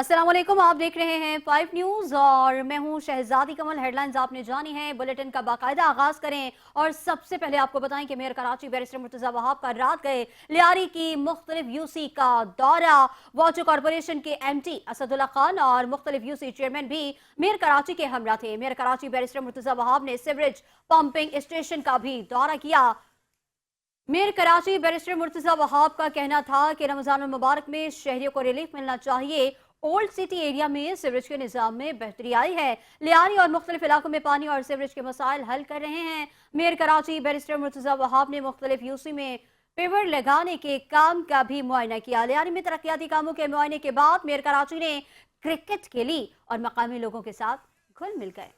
अस्सलाम वालेकुम, आप देख रहे हैं 5 न्यूज और मैं हूं शहजादी कमल। हेडलाइंस आपने जानी है, बुलेटिन का बाकायदा आगाज करें और सबसे पहले आपको बताएं कि मेयर कराची बैरिस्टर मुर्तजा वहाब का रात गए लियारी की मुख्तलिफ यूसी का दौरा। वाटर कॉरपोरेशन के एमटी असदुल्ला खान और मुख्तलिफ यूसी चेयरमैन भी मेयर कराची के हमरा थे। मेयर कराची बैरिस्टर मुर्तजा वहाब ने सीवरेज पंपिंग स्टेशन का भी दौरा किया। मेयर कराची बैरिस्टर मुर्तजा वहाब का कहना था कि रमजान मुबारक में शहरियों को रिलीफ मिलना चाहिए। ओल्ड सिटी एरिया में सीवरेज के निजाम में बेहतरी आई है। लियारी और मुख्तलिफ इलाकों में पानी और सीवरेज के मसाइल हल कर रहे हैं। मेयर कराची बैरिस्टर मुर्तजा वहाब ने मुख्तलिफ यूसी में पेवर लगाने के काम का भी मुआयना किया। लियारी में तरक्याती कामों के मुआयने के बाद मेयर कराची ने क्रिकेट खेली और मकामी लोगों के साथ घुल मिल गए।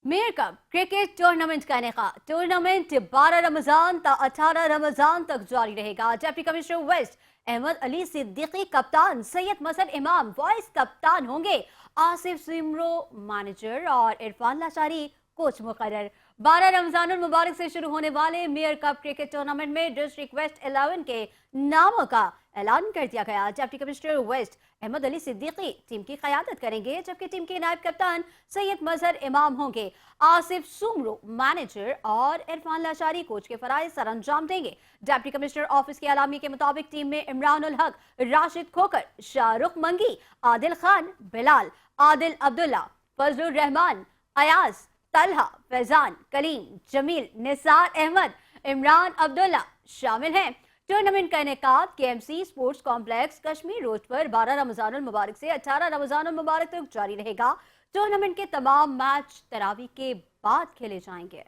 मेयर कप क्रिकेट टूर्नामेंट का इनेकाद। टूर्नामेंट 12 रमजान ता 18 रमजान तक जारी रहेगा। Deputy commissioner west Ahmed Ali Siddiqui कप्तान, सैयद मसद इमाम वाइस कप्तान होंगे। आसिफ सिमरो मैनेजर और इरफान लाचारी कोच मुकर्रर। 12 रमजान मुबारक से शुरू होने वाले मेयर कप क्रिकेट टूर्नामेंट में डिस्ट्रिक्ट वेस्ट 11 के नामों का ऐलान कर दिया गया। Deputy commissioner west Ahmed Ali Siddiqui team की क़यादत करेंगे, जबकि टीम के नायब कप्तान सैयद मजहर इमाम होंगे। आसिफ सुमरो मैनेजर और इरफान लाचारी कोच के फराइज सर अंजाम देंगे। डिप्टी कमिश्नर ऑफिस के अलामी के मुताबिक टीम में इमरान उल हक, राशिद खोकर, शाहरुख मंगी, आदिल खान, बिलाल, आदिल अब्दुल्ला, फजलुर रहमान, अयाज, तलहा, फैजान, कलीम, जमील, निसार अहमद, इमरान अब्दुल्ला शामिल हैं। टूर्नामेंट का इनेकाद KMC sports complex Kashmir road पर 12 रमजान मुबारक से 18 रमजान मुबारक तक जारी रहेगा। टूर्नामेंट के तमाम मैच तरावी के बाद खेले जाएंगे।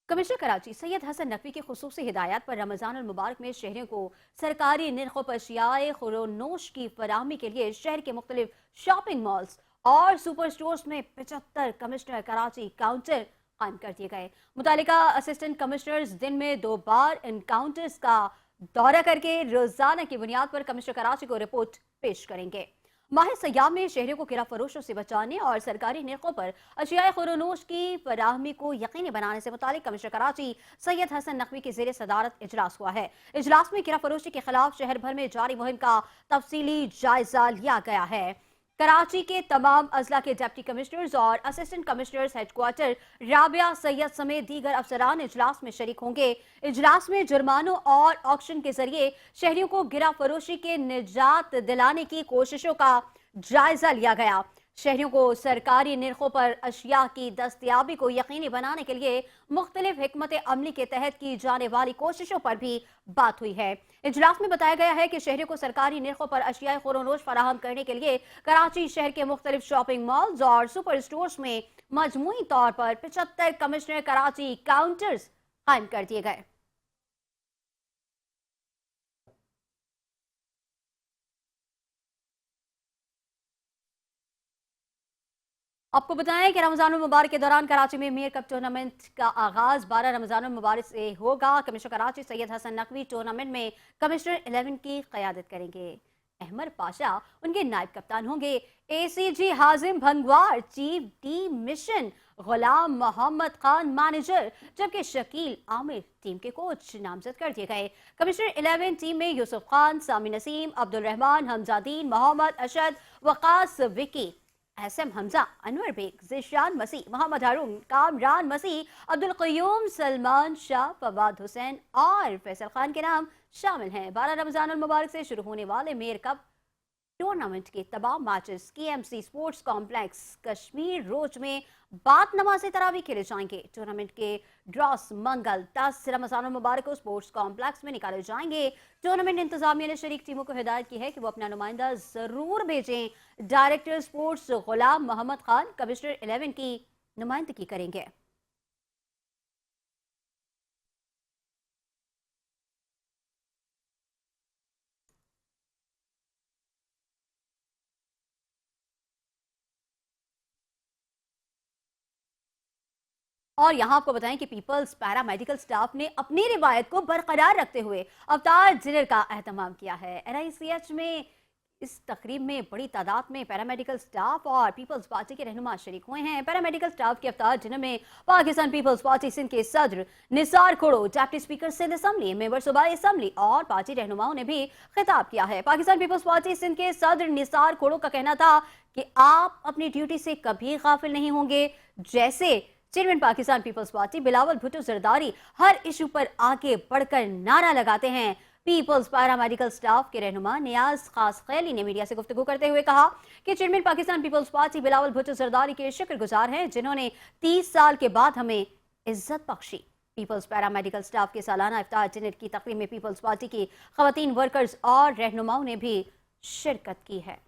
कमिश्नर कराची सैयद हसन नकवी की खुसूसी हिदायत पर रमजान मुबारक में शहरियों को सरकारी निर्खों पर अशियाए खुरोनोश की फराहमी के लिए शहर के मुख्तलिफ शॉपिंग मॉल्स और सुपर स्टोर्स में 75 कमिश्नर कराची काउंटर कायम कर दिए गए। मुतालिका असिस्टेंट कमिश्नर्स दिन में 2 बार इन काउंटर्स का दौरा करके रोजाना की बुनियाद पर कमिश्नर कराची को रिपोर्ट पेश करेंगे। माह सयाम में शहरियों को किरा फरोशों से बचाने और सरकारी निर्खों पर अशियाए खुरोनोश की फराहमी को यकीनी बनाने से मुतालिक कमिश्नर कराची सैयद हसन नकवी की ज़ेर सदारत इजलास हुआ है। इजलास में किरा फरोशी के खिलाफ शहर भर में जारी मुहिम का तफसीली जायजा लिया गया है। कराची के तमाम अजला के डिप्टी कमिश्नर्स और assistant commissioners headquarter Rabia Syed समेत दीगर अफसरान इजलास में शरीक होंगे। इजलास में जुर्मानों और ऑक्शन के जरिए शहरियों को गिरा फरोशी के निजात दिलाने की कोशिशों का जायजा लिया गया। शहरियों को सरकारी निर्खों पर अशिया की दस्तयाबी को यकीनी बनाने के लिए मुख्तलिफ हिकमत अमली के तहत की जाने वाली कोशिशों पर भी बात हुई है। इजलास में बताया गया है कि शहरियों को सरकारी निर्खों पर अशिया खुरोनोश फराहम करने के लिए कराची शहर के मुख्तलिफ शॉपिंग मॉल्स और सुपर स्टोर्स में मजमूई तौर पर 75 कमिश्नर कराची काउंटर्स कायम कर दिए गए। आपको बताएं कि रमजान मुबारक के दौरान कराची में मेयर कप टूर्नामेंट का आगाज 12 रमजान मुबारक से होगा। कमिश्नर कराची सैयद हसन नकवी टूर्नामेंट में कमिश्नर 11 की क़यादत करेंगे। अहमद पाशा उनके नायब कप्तान होंगे। एसीजी हाजिम भंगवार चीफ टीम मिशन, गुलाम मोहम्मद खान मैनेजर, जबकि शकील आमिर टीम के कोच नामजद कर दिए गए। कमिश्नर 11 टीम में यूसुफ खान, सामी नसीम, अब्दुल रहमान, हमजादीन, मोहम्मद अशद, वकास विकी, एसएम हमजा, अनवर बेग, जिशान मसीह, मोहम्मद हारून, कामरान मसीह, अब्दुल क़य्यूम, सलमान शाह, फवाद हुसैन और फैसल खान के नाम शामिल हैं। 12 रमजान मुबारक से शुरू होने वाले मेयर कप टूर्नामेंट के तमाम matches KMC sports complex Kashmir road में बाद नमाज तरावी खेले जाएंगे। टूर्नामेंट के ड्रॉस मंगल 10 रमजान मुबारक को स्पोर्ट्स कॉम्प्लेक्स में निकाले जाएंगे। टूर्नामेंट इंतजामिया ने शरीक टीमों को हिदायत की है कि वो अपना नुमाइंदा जरूर भेजें। डायरेक्टर स्पोर्ट्स गुलाम मोहम्मद खान कमिश्नर 11 की नुमाइंदगी करेंगे। और यहाँ आपको बताएं कि पीपल्स पैरामेडिकल स्टाफ ने अपनी रिवायत को बरकरार रखते हुए अवतार डिनर का एहतमाम किया है। एनआईसीएच में इस तकरीब में बड़ी तादाद में पैरामेडिकल स्टाफ और पीपल्स पार्टी के रहनुमा शरीक हुए हैं। पैरामेडिकल स्टाफ के अफ्तार जिनमें पाकिस्तान पीपल्स पार्टी सिंध के सदर Nisar Khoro, deputy speaker Sindh assembly, member सूबाई असम्बली और पार्टी रहनुमाओं ने भी खिताब किया है। पाकिस्तान पीपल्स पार्टी सिंध के सदर निसार खोड़ो का कहना था कि आप अपनी ड्यूटी से कभी गाफिल नहीं होंगे। जैसे chairman Pakistan peoples party Bilawal Bhutto Zardari हर इशू पर आगे बढ़कर नारा लगाते हैं। पीपल्स पैरामेडिकल स्टाफ के रहनुमा नियाज खास खैली ने मीडिया से गुफ्तगू करते हुए कहा कि chairman Pakistan peoples party Bilawal Bhutto Zardari के शुक्रगुजार हैं, जिन्होंने 30 साल के बाद हमें इज्जत बख्शी। पीपल्स पैरामेडिकल स्टाफ के सालाना इफ्तार डिनर की तकरीब में पीपल्स पार्टी की खवातीन वर्कर्स और रहनुमाओं ने भी शिरकत की है।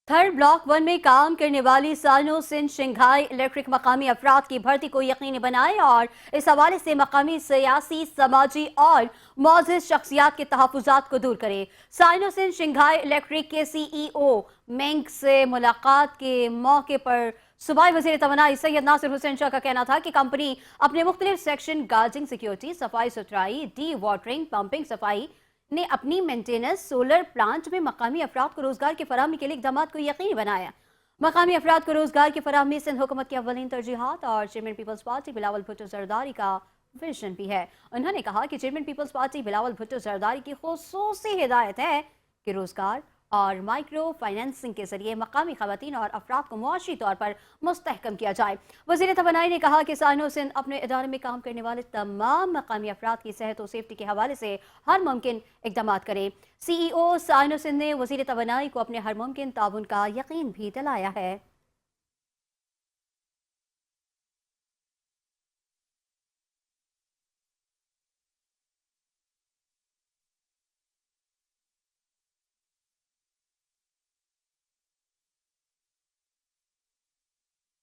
थर्ड ब्लॉक 1 में काम करने वाली साइनो सिंध शंघाई इलेक्ट्रिक मकामी अफराद की भर्ती को यकीनी बनाए और इस हवाले से मकामी सियासी, समाजी और मौजूद शख्सियात के तहफुजात को दूर करे। साइनो सिंध शंघाई इलेक्ट्रिक के CEO मेंग से मुलाकात के मौके पर सूबाई वज़ीर तवानाई सैयद नासिर हुसैन शाह का कहना था कि कंपनी अपने मुख्तलिफ सेक्शन गार्जिंग सिक्योरिटी, सफाई सुथराई, डी वाटरिंग, पंपिंग, सफाई ने अपनी मेंटेनेंस सोलर प्लांट में मकामी अफराद को रोजगार की फराहमी के लिए इकदाम को यकीनी बनाया। मकामी अफराद को रोजगार की फराहमी सिंध हुकूमत की अव्वलीन तरजीहात और चेयरमैन पीपल्स पार्टी बिलावल भुट्टो जरदारी का विजन भी है। उन्होंने कहा कि चेयरमैन पीपल्स पार्टी बिलावल भुट्टो जरदारी की खुसूसी हिदायत है कि रोजगार और माइक्रो फाइनेंसिंग के जरिए मकामी खवातीन और अफराद को मुआशी तौर पर मुस्तहकम किया जाए। वज़ीर तवानाई ने कहा कि साइनो सिंध अपने इदारे में काम करने वाले तमाम मकामी अफराद की सेहत और सेफ्टी के हवाले से हर मुमकिन इकदाम करे। CEO साइनो सिंध ने वज़ीर तवानाई को अपने हर मुमकिन ताउन का यकीन भी दिलाया है।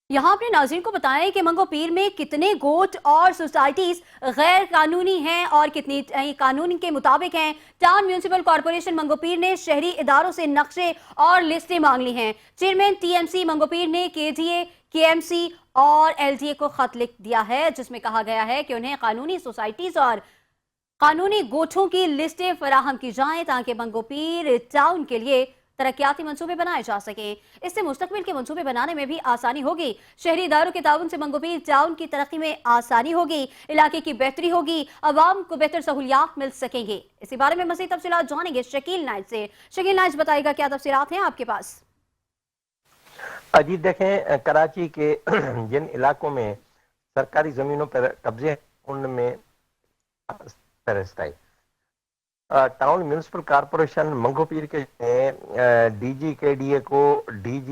यहाँ अपने नाज़रीन को बताएं कि मंगो पीर में कितने गोट और सोसाइटीज गैर कानूनी हैं और कितनी कानून के मुताबिक हैं। टाउन म्यूनिसिपल कॉरपोरेशन मंगो पीर ने शहरी इदारों से नक्शे और लिस्टें मांग ली हैं। चेयरमैन TMC मंगो पीर ने KDA, KMC और LDA को खत लिख दिया है, जिसमें कहा गया है कि उन्हें कानूनी सोसाइटीज और कानूनी गोठों की लिस्टें फराहम की जाएं ताकि मंगो पीर टाउन के लिए तरक्याती मंसूबे बनाए जा सके। इससे मुस्तकबिल के मंसूबे बनाने में भी आसानी होगी। शहरी इदारों के ताउन से मंगो पीर टाउन की तरक्की में आसानी होगी, इलाके की बेहतरी होगी, अवाम को बेहतर सहूलियात मिल सकेंगे। इसी बारे में मज़ीद तफसीलात जानेंगे शकील नाइट से। शकील नाइट बताएगा क्या तफसीलात हैं आपके पास। अजीत देखें, कराची के जिन इलाकों में सरकारी जमीनों पर कब्जे उनमें टाउन म्यूनिसिपल कॉरपोरेशन मंगो पीर के DG KDA को DG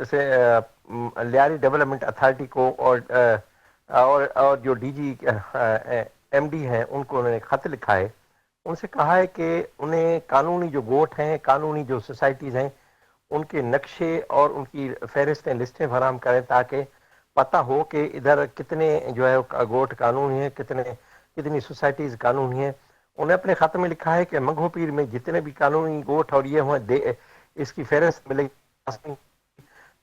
से लियारी डेवलपमेंट अथॉरिटी को और जो DG MD हैं उनको उन्होंने खत लिखा है। उनसे कहा है कि उन्हें कानूनी जो गोट हैं, कानूनी जो सोसाइटीज़ हैं, उनके नक्शे और उनकी फहरिस्तें, लिस्टें फराहम करें ताकि पता हो कि इधर कितने जो है गोट कानूनी हैं, कितनी सोसाइटीज़ कानूनी हैं। उन्हें अपने ख़त में लिखा है कि मंगो पीर में जितने भी कानूनी गोट और ये हुए इसकी फहरिस्त मिलेगी।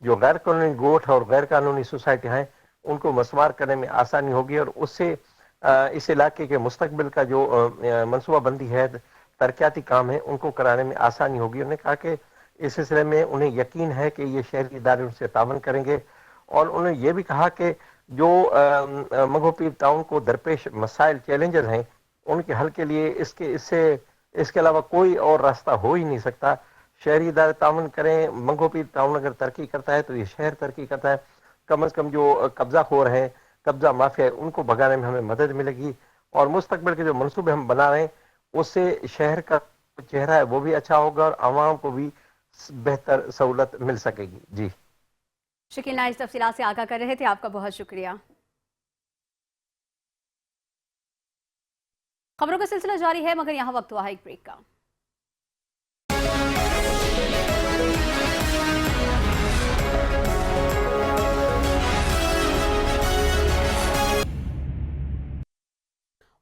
जो गैर कानूनी गोट और गैर कानूनी सोसाइटी हैं उनको मसवार करने में आसानी होगी और उससे इस इलाके के मुस्तकबिल का जो मनसूबाबंदी है, तरक्याती काम है, उनको कराने में आसानी होगी। उन्होंने कहा कि इस सिलसिले में उन्हें यकीन है कि ये शहरी इदारे उनसे तावन करेंगे और उन्होंने ये भी कहा कि जो मंगो पीर टाउन को दरपेश मसाइल, चैलेंजेस हैं, उनके हल के लिए इसके अलावा कोई और रास्ता हो ही नहीं सकता। शहरी इदारे तावन करें। मंगो पीर टाउन अगर तरक्की करता है तो ये शहर तरक्की करता है। कम से कम जो कब्जा खोर हैं, कब्जा माफिया है, उनको भगाने में हमें मदद मिलेगी और मुस्तकबिल के जो मनसूबे हम बना रहे हैं उससे शहर का चेहरा है वो भी अच्छा होगा और आवाम को भी बेहतर सहूलत मिल सकेगी। जी, शकील नाइट तफसीलात से आगाह कर रहे थे, आपका बहुत शुक्रिया। खबरों का सिलसिला जारी है मगर यहाँ वक्त हुआ है एक ब्रेक का।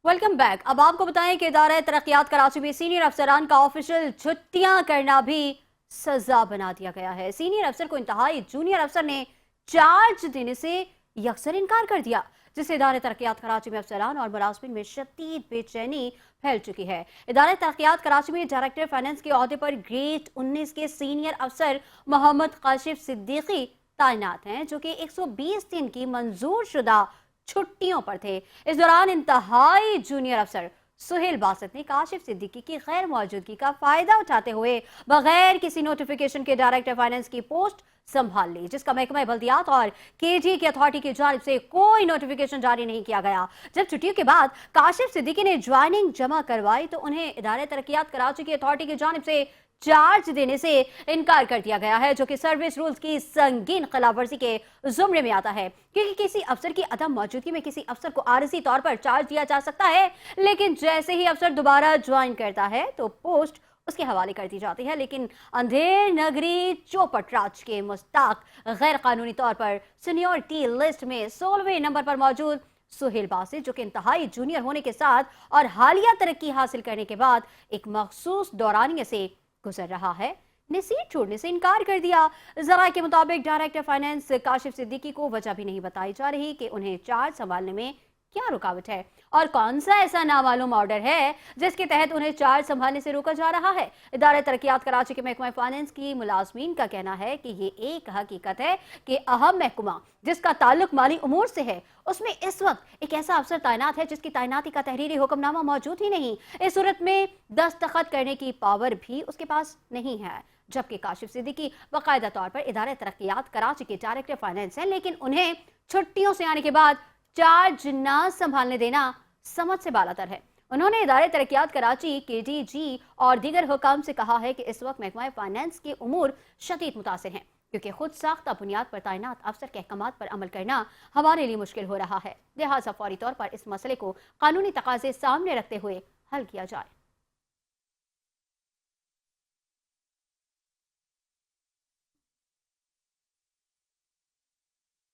Welcome back. अब आपको बताएं कि इदारा तरक्यात कराची में सीनियर अफसरान का ऑफिशियल छुट्टियां करना भी सजा बना दिया गया है। सीनियर अफसर को इंतहाई जूनियर अफसर ने चार्ज देने से यकसर इनकार कर दिया, जिससे इदारा तरक्यात कराची में अफसरान और मुलाजमीन में शदीद बेचैनी फैल चुकी है। इदारा तरक्यात कराची में डायरेक्टर फाइनेंस के अहदे पर ग्रेड 19 के सीनियर अफसर मोहम्मद काशिफ सिद्दीकी तैनात हैं, जो कि 120 दिन की मंजूर शुदा छुट्टियों पर थे। इस दौरान इंतहाई जूनियर अफसर सुहेल बासित ने काशिफ सिद्दीकी की गैर मौजूदगी का फायदा उठाते हुए बगैर किसी नोटिफिकेशन के डायरेक्टर फाइनेंस की पोस्ट संभाल ली, जिसका महकमा बल्दियात और केजी की अथॉरिटी की जानिब से कोई नोटिफिकेशन जारी नहीं किया गया। जब छुट्टियों के बाद काशिफ सिद्दीकी ने ज्वाइनिंग जमा करवाई तो उन्हें इदारे तरक्यात कराची की अथॉरिटी की जानिब से चार्ज देने से इनकार कर दिया गया है, जो कि सर्विस रूल्स की संगीन खिलाफवर्जी के जुमरे में आता है। क्योंकि किसी अफसर की अदम मौजूदगी में किसी अफसर को आरजी तौर पर चार्ज दिया जा सकता है, लेकिन जैसे ही अफसर दोबारा ज्वाइन करता है तो पोस्ट उसके हवाले कर दी जाती है। लेकिन अंधेर नगरी चौपट राज के मुस्ताक गैर कानूनी तौर पर सीनियरिटी लिस्ट में 16वें नंबर पर मौजूद सुहेल बासित, जो कि इंतहाई जूनियर होने के साथ और हालिया तरक्की हासिल करने के बाद एक मखसूस दौरानिये से गुजर रहा है, ने सीट छोड़ने से इनकार कर दिया। जराये के मुताबिक डायरेक्टर फाइनेंस काशिफ सिद्दीकी को वजह भी नहीं बताई जा रही कि उन्हें चार्ज संभालने में क्या रुकावट है और कौन सा ऐसा नामालूम ऑर्डर है जिसके तहत उन्हें चार्ज संभालने से रोका जा रहा है। इदारे तरक्यात कराची के महकमा फाइनेंस की मुलाजमीन का कहना है कि ये एक हकीकत है कि अहम महकमा जिसका ताल्लुक माली उमूर से है, उसमें इस वक्त एक ऐसा अफसर तैनात है जिसकी तैनाती का तहरीरी हुक्मनामा मौजूद ही नहीं। इस सूरत में दस्तखत करने की पावर भी उसके पास नहीं है। जबकि काशिफ सिद्दीकी बाकायदा तौर पर इदारे तरक्यात कराची के डायरेक्टर फाइनेंस हैं, लेकिन उन्हें छुट्टियों से आने के बाद चार्ज न संभालने देना समझ से बालातर है। उन्होंने इदारे तरक्यात कराची के डीजी और दीगर हुकाम से कहा है कि इस वक्त महकमा फाइनेंस के उमूर शदीद मुतासिर हैं, क्योंकि खुद साख्ता बुनियाद पर तैनात अफसर के अहकामात पर अमल करना हमारे लिए मुश्किल हो रहा है। लिहाजा फौरी तौर पर इस मसले को कानूनी तकाजे सामने रखते हुए हल किया जाए।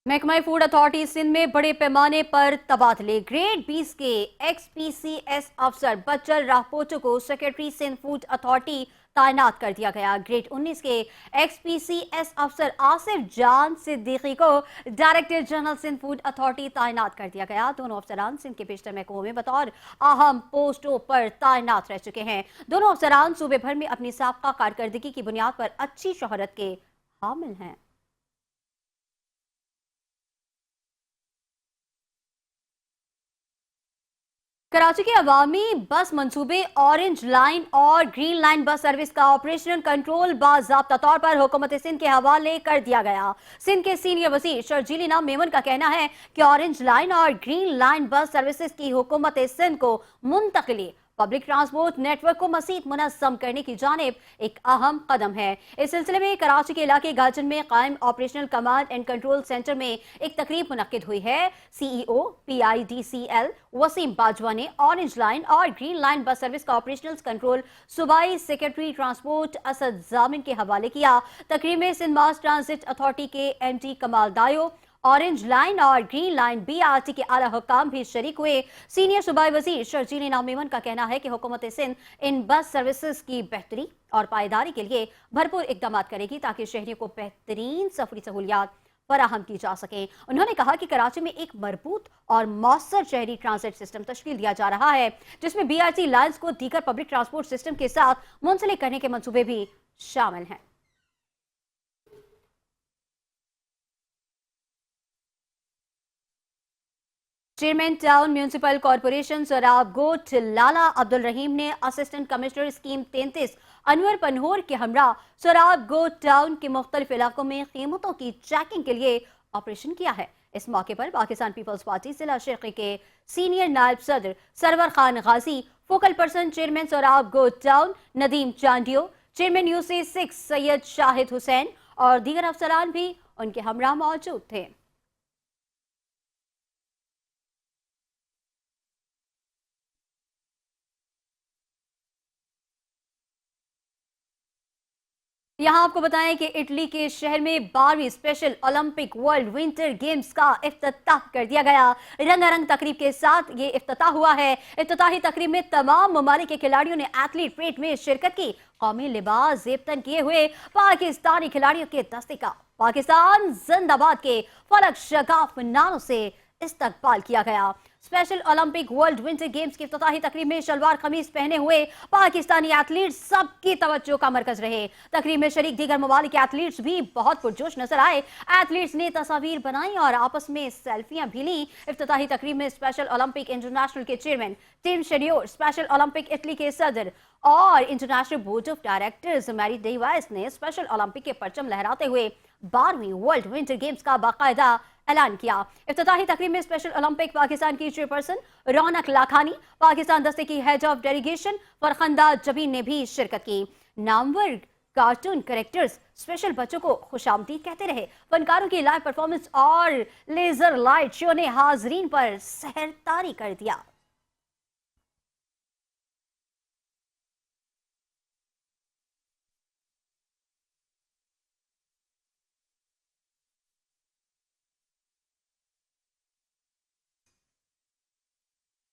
महकमा फूड अथॉरिटी सिंध में बड़े पैमाने पर तबादले। ग्रेड 20 के XPCS अफसर बच्चर राहपोचो को सेक्रेटरी सिंध फूड अथॉरिटी तैनात कर दिया गया। ग्रेड 19 के XPCS अफसर आसिफ जान सिद्दीकी को director general Sindh food authority तैनात कर दिया गया। दोनों अफसरान सिंध के बेशतर महकमों में बतौर अहम पोस्टों पर तैनात रह चुके हैं। दोनों अफसरान सूबे भर में अपनी साबका कारकर्दगी की बुनियाद पर अच्छी शोहरत के हामिल हैं। कराची के अवामी बस मंसूबे ऑरेंज लाइन और ग्रीन लाइन बस सर्विस का ऑपरेशनल कंट्रोल बाज़ाब्ता तौर पर हुकूमत सिंध के हवाले कर दिया गया। सिंध के सीनियर वज़ीर शर्जील इनाम मेमन का कहना है कि ऑरेंज लाइन और ग्रीन लाइन बस सर्विसेज की हुकूमत सिंध को मुंतकिली पब्लिक ट्रांसपोर्ट नेटवर्क को मज़ीद मुनज़्ज़म करने की जानिब एक अहम कदम है। इस सिलसिले में कराची के इलाके गाजन में कायम operational command and control centre में एक तकरीब मुनक्किद हुई है। CEO PIDCL वसीम बाजवा ने ऑरेंज लाइन और ग्रीन लाइन बस सर्विस का ऑपरेशनल कंट्रोल सूबाई सेक्रेटरी ट्रांसपोर्ट असद जामिन के हवाले किया। तकरीब में सिंध मास ट्रांजिट अथॉरिटी के MD कमाल दायो, ऑरेंज लाइन और ग्रीन लाइन BRT के आला हुकाम भी शरीक हुए। सीनियर सूबाई वजीर शर्जील इनाम मेमन का कहना है कि हुकूमत सिंध इन बस सर्विसेज की बेहतरी और पायदारी के लिए भरपूर इकदाम करेगी ताकि शहरियों को बेहतरीन सफरी सहूलियात फराहम की जा सके। उन्होंने कहा कि कराची में एक मरबूत और मौसर शहरी ट्रांसिट सिस्टम तश्कील दिया जा रहा है, जिसमें BRT लाइन्स को दीगर पब्लिक ट्रांसपोर्ट सिस्टम के साथ मुंसलिक करने के मंसूबे भी शामिल हैं। Chairman town municipal corporation Sohrab Goth Lala Abdul Rahim ने assistant commissioner scheme 33 Anwar Panhwar के हमरा सोराब गोट टाउन के मुख्तलिफ इलाकों में कीमतों की चेकिंग के लिए ऑपरेशन किया है। इस मौके पर पाकिस्तान पीपल्स पार्टी जिला शेखी के सीनियर नायब सदर Sarwar Khan Ghazi, focal person chairman Sohrab Goth town Nadeem Chandio, chairman UC6 Syed Shahid Hussain और दीगर अफसरान भी उनके हमरा मौजूद थे। यहाँ आपको बताएं कि इटली के शहर में 12वीं special Olympic World Winter games का इफ्तिताह कर दिया गया। रंगारंग तकरीब के साथ ये इफ्तिताह हुआ है। इफ्तिताही तकरीब में तमाम ममालिक के खिलाड़ियों ने एथलीट परेड में शिरकत की। कौमी लिबास जेबतन किए हुए पाकिस्तानी खिलाड़ियों के दस्ते का पाकिस्तान जिंदाबाद के फलक शगाफ नारों से इस्तकबाल किया गया। Special Olympic World Winter games की इफ्तिताही तकरीब में शलवार कमीज पहने हुए पाकिस्तानी एथलीट सबकी तवज्जो का मरकज रहे। तकरीब में शरीक दीगर ममालिक के एथलीट्स भी बहुत पुरजोश नजर आए। एथलीट्स ने तस्वीर बनाई और आपस में सेल्फियां भी ली। इफ्तिताही तकरीब में स्पेशल ओलंपिक इंटरनेशनल के chairman Tim Shriver, Special Olympic Italy के सदर और International Board of Directors Mary Davis ने स्पेशल ओलंपिक के परचम लहराते हुए 12वीं वर्ल्ड विंटर गेम्स का बाकायदा ऐलान किया। इफ्तिताही तकरीब में स्पेशल ओलंपिक पाकिस्तान की चेयरपर्सन रौनक लाखानी, पाकिस्तान दस्ते की head of delegation Farkhanda Jabeen ने भी शिरकत की। नामवर कार्टून कैरेक्टर्स स्पेशल बच्चों को खुशामदीद कहते रहे। फनकारों की लाइव परफॉर्मेंस और लेजर लाइट शो ने हाजरीन पर सहरतारी कर दिया।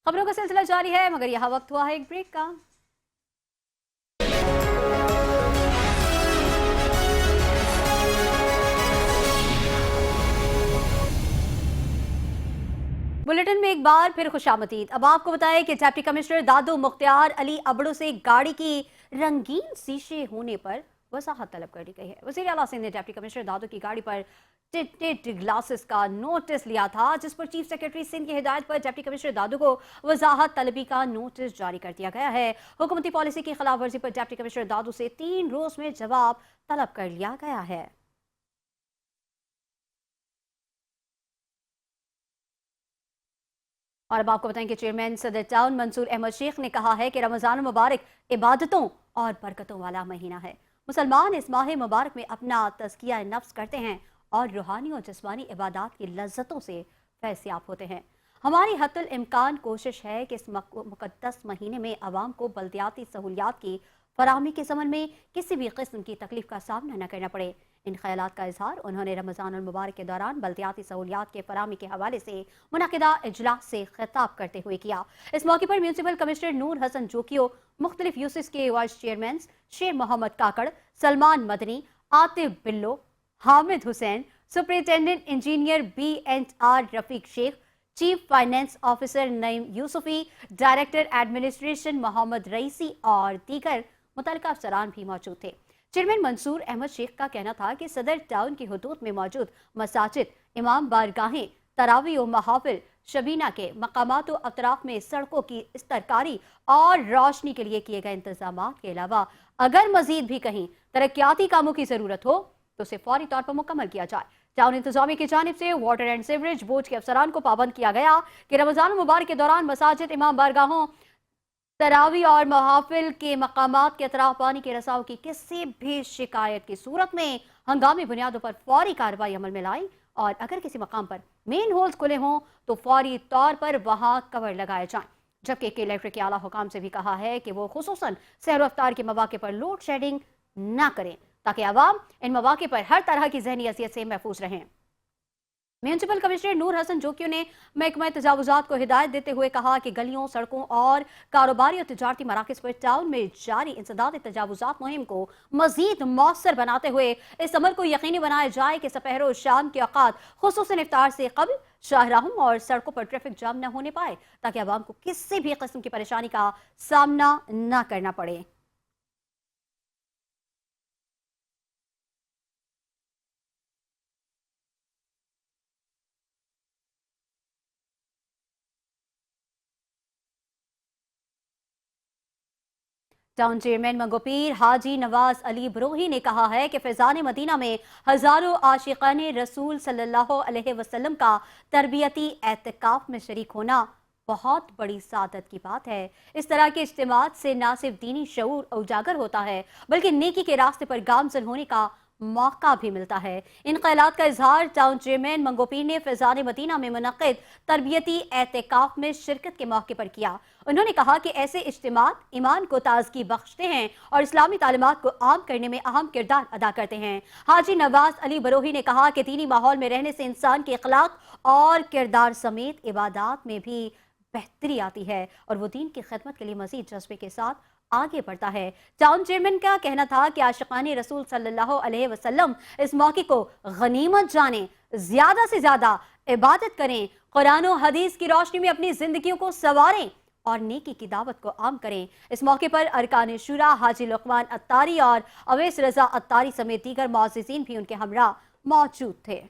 खबरों का सिलसिला जारी है, मगर यह वक्त हुआ है एक ब्रेक का। बुलेटिन में एक बार फिर खुशामदीद। अब आपको बताएं कि डिप्टी कमिश्नर दादू मुख्तियार अली अबड़ू से गाड़ी की रंगीन शीशे होने पर वजाहत तलब कर दी गई है। वज़ीर आला सिंध ने डिप्टी कमिश्नर दादू की गाड़ी पर टिंटेड ग्लासेस का नोटिस लिया था, जिस पर चीफ सेक्रेटरी सिंध की हिदायत पर डिप्टी कमिश्नर दादू को वजाहत तलबी का नोटिस जारी कर दिया गया है। हुकूमती पॉलिसी की खिलाफ वर्जी पर डिप्टी कमिश्नर दादू से 3 रोज में जवाब तलब कर लिया गया है। और अब आपको बताएं कि चेयरमैन सदर टाउन मंसूर अहमद शेख ने कहा है कि रमजान मुबारक इबादतों और बरकतों वाला महीना है। मुसलमान इस माह मुबारक में अपना तज़किया नफ्स करते हैं और रूहानी और जिस्मानी इबादत की लज्जतों से फैज़याब होते हैं। हमारी हत्तुल इम्कान कोशिश है कि इस मुक़द्दस महीने में आवाम को बल्दियाती सहूलियात की फराहमी के ज़मन में किसी भी किस्म की तकलीफ का सामना न करना पड़े। इन ख्यालात का इजहार उन्होंने रमज़ान मुबारक के दौरान बल्दियाती सहूलियात के फराहमी के हवाले से मुनक़िदा इजलास से खिताब करते हुए किया। इस मौके पर म्यूनसिपल कमिश्नर नूर हसन जोकियो, मुख्तलिफ यूसिस के वाइस चेयरमैन शेर मोहम्मद काकड़, Salman Madni, Atif Billo, Hamid Hussain, superintendent engineer BNR Rafiq Sheikh, chief finance officer Naeem Yousufi, director administration Mohammad Raisi और दीगर मुतल्लिका अफसरान भी मौजूद थे। चेयरमैन मंसूर अहमद शेख का कहना था कि सदर टाउन की हुदूद में मौजूद मसाजिद, इमाम बारगाहें, तरावी और महाफिल, शबीना के मकामात और अतराफ में सड़कों की इस्तरकारी और रोशनी के लिए किए गए इंतजाम के अलावा अगर मजीद भी कहीं तरक्याती कामों की जरूरत हो तो उसे फौरी तौर पर मुकम्मल किया जाए। टाउन इंतजामिया की जानिब से वाटर एंड सीवरेज बोर्ड के अफसरान को पाबंद किया गया कि रमजान मुबारक के दौरान मसाजिद, इमाम बारगाहों, तरावी और महाफिल के मकामात के अतराफ पानी के रसाव की किसी भी शिकायत की सूरत में हंगामी बुनियादों पर फौरी कार्रवाई अमल में लाई और अगर किसी मकाम पर मेन होल्स खुले हों तो फौरी तौर पर वहां कवर लगाए जाएं। जबकि इलेक्ट्रिक के आला हुकाम से भी कहा है कि वो खुसूसन सहर अफ्तार के मौके पर लोड शेडिंग ना करें ताकि आवाम इन मौके पर हर तरह की जहनी असियत से महफूज रहें। म्यूनसिपल कमिश्नर नूर हसन जोकियो ने महकमा तजावुजात को हिदायत देते हुए कहा कि गलियों, सड़कों और कारोबारी और तिजारती मराकज पर टाउन में जारी इंसदाद तजावुजात मुहिम को मजीद मौसर बनाते हुए इस अमल को यकीनी बनाया जाए कि सपहर और शाम के औकात खुसूसन इफ्तार से कबल शाहराहों और सड़कों पर ट्रैफिक जाम न होने पाए ताकि आवाम को किसी भी किस्म की परेशानी का सामना न करना पड़े। टाउन चेयरमैन मंगोपीर हाजी नवाज अली बरोही ने कहा है कि फैजान मदीना में हजारों आशिकान रसूल सल्लल्लाहु अलैहि वसल्लम का तरबियती एहतिकाफ में शरीक होना बहुत बड़ी सादत की बात है। इस तरह के इज्तिमात से न सिर्फ दीनी शऊर उजागर होता है बल्कि नेकी के रास्ते पर गामजन होने का मौका भी मिलता है। इन ख्यालात का इजहार टाउन चेयरमैन मंगो पीर ने फैजान मदीना में मुनक्किद तरबियती एहतिकाफ में शिरकत के मौके पर किया। उन्होंने कहा कि ऐसे इज्तिमात ईमान को ताजगी बख्शते हैं और इस्लामी तालीमात को आम करने में अहम किरदार अदा करते हैं। हाजी नवाज अली बरोही ने कहा कि दीनी माहौल में रहने से इंसान के अखलाक और किरदार समेत इबादात में भी बेहतरी आती है और वो दीन की खिदमत के लिए मजीद जज्बे के साथ आगे बढ़ता है। टाउन चेयरमैन का कहना था कि आशिकाने रसूल सल्लल्लाहु अलैहि वसल्लम इस मौके को गनीमत जाने, ज्यादा से ज्यादा इबादत करें, कुरान और हदीस की रोशनी में अपनी जिंदगियों को संवारें और नेकी की दावत को आम करें। इस मौके पर अरकान शुरा हाजी लुकमान अत्तारी और अवैस रजा अत्तारी समेत दीगर मुअज़्ज़िज़ीन भी उनके हमरा मौजूद थे।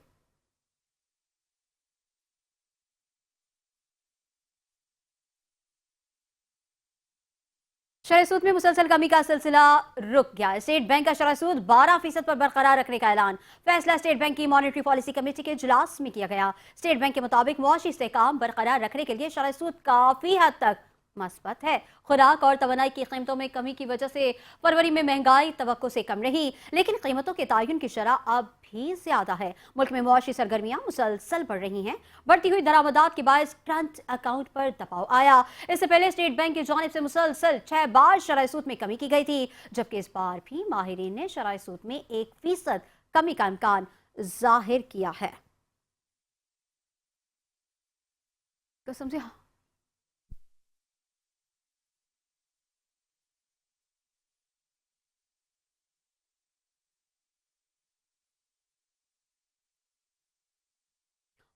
शरह सूद में मुसलसल कमी का सिलसिला रुक गया। स्टेट बैंक का शरह सूद 12% पर बरकरार रखने का ऐलान। फैसला स्टेट बैंक की मॉनेटरी पॉलिसी कमेटी के इजलास में किया गया। स्टेट बैंक के मुताबिक मुआशी इस्तेहकाम बरकरार रखने के लिए शरह सूद काफी हद तक मस्बत है। खुराक और तवानाई की कीमतों में कमी की वजह से फरवरी में महंगाई तवक्को से कम रही, लेकिन कीमतों के तायुन की शरह अब भी ज्यादा है। मुल्क में मुआशी सरगर्मियां मुसलसल बढ़ रही हैं। बढ़ती हुई दरामदात के बायस करंट अकाउंट पर दबाव आया। इससे पहले स्टेट बैंक की जानिब से मुसलसल 6 बार शरह सूद में कमी की गई थी, जबकि इस बार भी माहिरीन ने शरह सूद में 1% कमी का इम्कान जाहिर किया है। कसम से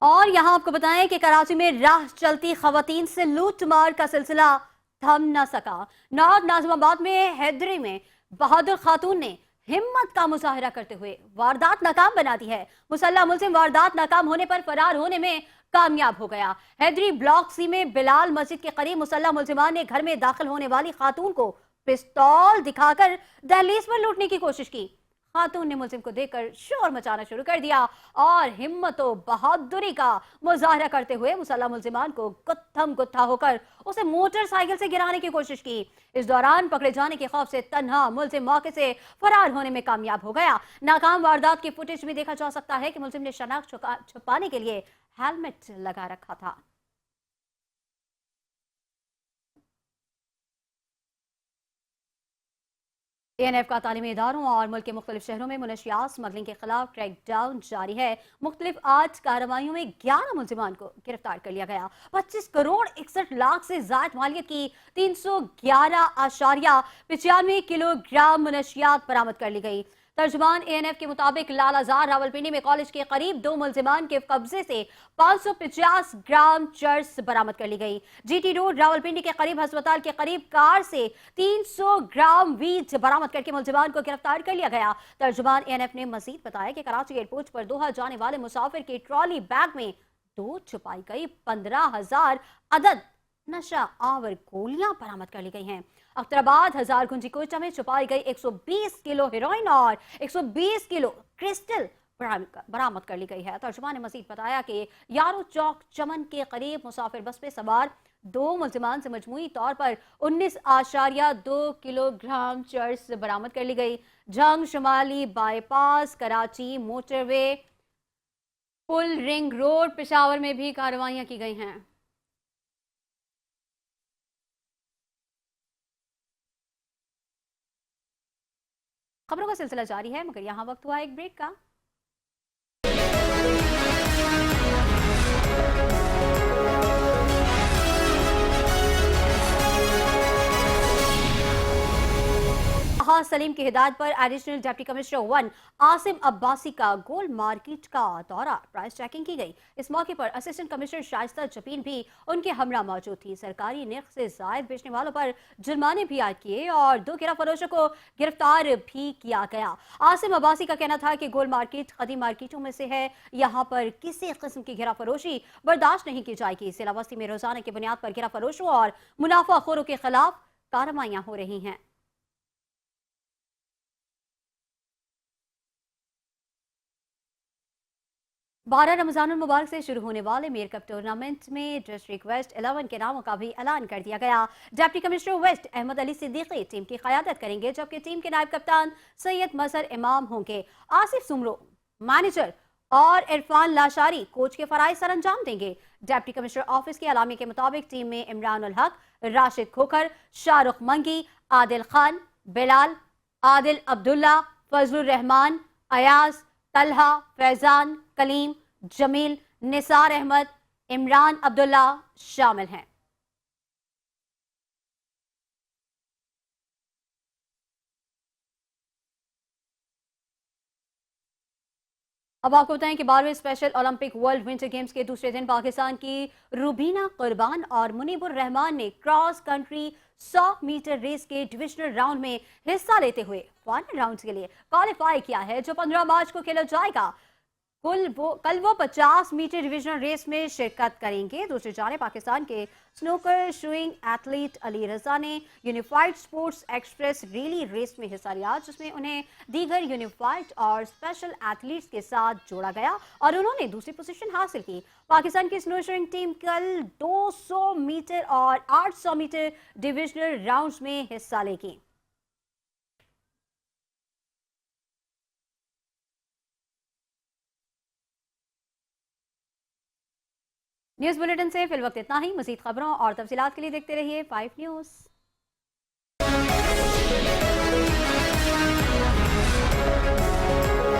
और यहां आपको बताएं कि कराची में राह चलती खवातीन से लूटमार का सिलसिला थम न सका। नॉर्थ नाजिमाबाद में हैदरी में बहादुर खातून ने हिम्मत का मुजाहरा करते हुए वारदात नाकाम बना दी है। मुसल्ला मुलजिम वारदात नाकाम होने पर फरार होने में कामयाब हो गया। हैदरी ब्लॉक सी में बिलाल मस्जिद के करीब मुसल्ला मुलजिमान ने घर में दाखिल होने वाली खातून को पिस्तौल दिखाकर दहलीज पर लूटने की कोशिश की। खातून ने मुलजिम को देखकर शोर मचाना शुरू कर दिया और हिम्मत और बहादुरी का मुजाहरा करते हुए मुसल्ला मुलजिमान को गुत्थम गुत्था होकर उसे मोटरसाइकिल से गिराने की कोशिश की। इस दौरान पकड़े जाने के खौफ से तन्हा मुलजिम मौके से फरार होने में कामयाब हो गया। नाकाम वारदात की फुटेज में देखा जा सकता है कि मुलजिम ने शनाख्त छुपाने के लिए हेलमेट लगा रखा था। एएनएफ का तालीमी इदारों और मुल्क के मुख्तलिफ शहरों में मुनशियात स्मगलिंग के खिलाफ क्रैकडाउन जारी है। मुख्तलिफ 8 कार्रवाइयों में 11 मुलजिमान को गिरफ्तार कर लिया गया। 25 करोड़ 61 लाख से ज्यादा मालियत की 311.95 किलोग्राम मुनशियात बरामद कर ली गई। तर्जुमान एएनएफ के मुताबिक लालाजार रावलपिंडी में कॉलेज के करीब 2 मुलजिमान के कब्जे से 550 ग्राम चर्स बरामद कर ली गई। जीटी रोड रावलपिंडी के करीब अस्पताल के करीब कार से 300 ग्राम वीट बरामद करके मुलजिमान को गिरफ्तार कर लिया गया। तर्जुमान एएनएफ ने मजीद बताया कि कराची एयरपोर्ट पर दोहा जाने वाले मुसाफिर की ट्रॉली बैग में 2 छुपाई गई 15,000 अदद नशा आवर गोलियां बरामद कर ली गई हैं। अख्तराबाद हजार गुंजी कोयटा में छुपाई गई 120 किलो हेरोइन और 120 किलो क्रिस्टल बरामद कर ली गई है। तर्जुमान ने मजीद बताया कि यारो चौक चमन के करीब मुसाफिर बस में सवार 2 मुलजिमान से मजमूई तौर पर 19.2 किलोग्राम चर्स बरामद कर ली गई। जंग शुमाली बाईपास कराची मोटरवे पुल रिंग रोड पेशावर में भी कार्रवाइयां की गई हैं। खबरों का सिलसिला जारी है, मगर यहां वक्त हुआ एक ब्रेक का। सलीम की हिदायत पर additional deputy commissioner 1 Asim Abbasi का गोल मार्केट का दौरा, प्राइस चेकिंग की गई। इस मौके पर असिस्टेंट कमिश्नर शाइस्ता जबीन भी उनके हमरा मौजूद थी। सरकारी नर्ख से जायद बेचने वालों पर जुर्माने भी आयद किए और 2 गिरफ्तार फरोशों को गिरफ्तार भी किया गया। आसिम अब्बासी का कहना था कि गोल मार्केट कदीम मार्केटों में से है, यहाँ पर किसी किस्म की गिरा फरोशी बर्दाश्त नहीं की जाएगी। सिलावस्ती में रोजाना की बुनियाद पर गिरा फरोशों और मुनाफाखोरों के खिलाफ कार्रवाइयां हो रही हैं। 12 रमजान मुबारक से शुरू होने वाले मेयर कप टूर्नामेंट में डिस्ट्रिक्ट वेस्ट 11 के नामों का भी ऐलान कर दिया गया। Deputy commissioner west Ahmed Ali Siddiqui team की क़यादत करेंगे, जबकि टीम के नायब कप्तान सैयद मजहर इमाम होंगे। आसिफ सुमरो मैनेजर और इरफान लाशारी कोच के फराइज सर अंजाम देंगे। डिप्टी कमिश्नर ऑफिस के अलामी के मुताबिक टीम में इमरान उल हक, राशिद खोखर, शाहरुख मंगी, आदिल खान, बिलाल, आदिल अब्दुल्ला, फजलुर रहमान, अयाज, तलहा, फैजान, कलीम, जमील, निसार अहमद, इमरान अब्दुल्ला शामिल हैं। अब आपको बताएं कि 12वें Special Olympic World Winter Games के दूसरे दिन पाकिस्तान की रूबीना कुर्बान और मुनीबुर रहमान ने क्रॉस कंट्री 100 मीटर रेस के डिविजनल राउंड में हिस्सा लेते हुए फाइनल राउंड के लिए क्वालिफाई किया है, जो 15 मार्च को खेला जाएगा। कल वो 50 मीटर डिविजनल रेस में शिरकत करेंगे। दूसरी जाने पाकिस्तान के स्नूकर शूइंग एथलीट अली रजा ने यूनिफाइड स्पोर्ट्स एक्सप्रेस रिली रेस में हिस्सा लिया, जिसमें उन्हें दीगर यूनिफाइड और स्पेशल एथलीट्स के साथ जोड़ा गया और उन्होंने दूसरी पोजीशन हासिल की। पाकिस्तान की स्नो शूइंग टीम कल 200 मीटर और 800 मीटर डिविजनल राउंड्स में हिस्सा लेगी। न्यूज़ बुलेटिन से फिल वक्त इतना ही। मजीद खबरों और तफसीलात के लिए देखते रहिए 5 न्यूज़।